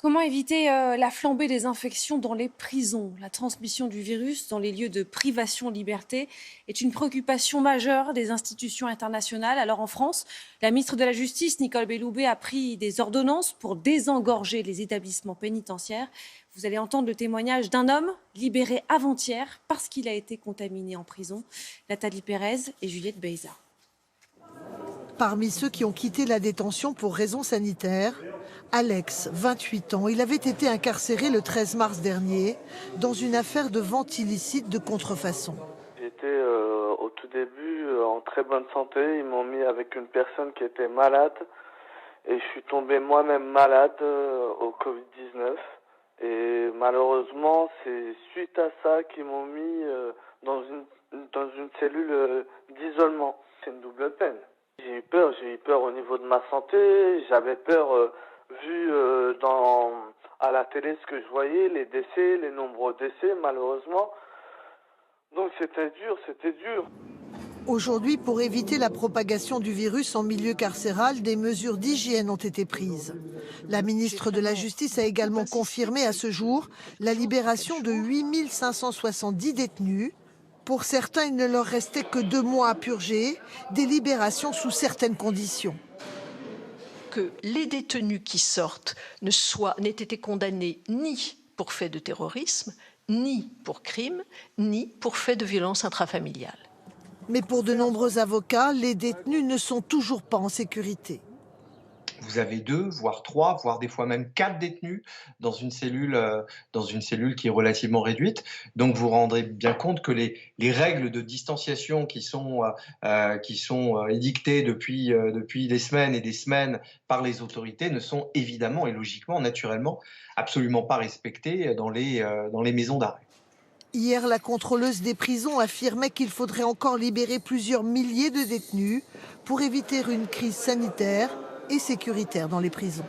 Comment éviter la flambée des infections dans les prisons? La transmission du virus dans les lieux de privation de liberté est une préoccupation majeure des institutions internationales. Alors en France, la ministre de la Justice, Nicole Belloubet, a pris des ordonnances pour désengorger les établissements pénitentiaires. Vous allez entendre le témoignage d'un homme libéré avant-hier parce qu'il a été contaminé en prison. Nathalie Pérez et Juliette Beiza. Parmi ceux qui ont quitté la détention pour raisons sanitaires, Alex, 28 ans, il avait été incarcéré le 13 mars dernier dans une affaire de vente illicite de contrefaçon. J'étais au tout début en très bonne santé. Ils m'ont mis avec une personne qui était malade et je suis tombé moi-même malade au Covid-19. Et malheureusement, c'est suite à ça qu'ils m'ont mis dans une cellule d'isolement. C'est une double peine. J'ai eu peur au niveau de ma santé. J'avais peur vu à la télé ce que je voyais, les décès, les nombreux décès malheureusement. Donc c'était dur. Aujourd'hui, pour éviter la propagation du virus en milieu carcéral, des mesures d'hygiène ont été prises. La ministre de la Justice a également confirmé à ce jour la libération de 8 570 détenus. Pour certains, il ne leur restait que 2 mois à purger, des libérations sous certaines conditions. Que les détenus qui sortent n'aient été condamnés ni pour fait de terrorisme, ni pour crime, ni pour fait de violence intrafamiliale. Mais pour de nombreux avocats, les détenus ne sont toujours pas en sécurité. Vous avez 2, voire 3, voire des fois même 4 détenus dans une cellule qui est relativement réduite. Donc vous vous rendrez bien compte que les règles de distanciation qui sont édictées depuis des semaines et des semaines par les autorités ne sont évidemment et logiquement, naturellement, absolument pas respectées dans les maisons d'arrêt. Hier, la contrôleuse des prisons affirmait qu'il faudrait encore libérer plusieurs milliers de détenus pour éviter une crise sanitaire et sécuritaire dans les prisons.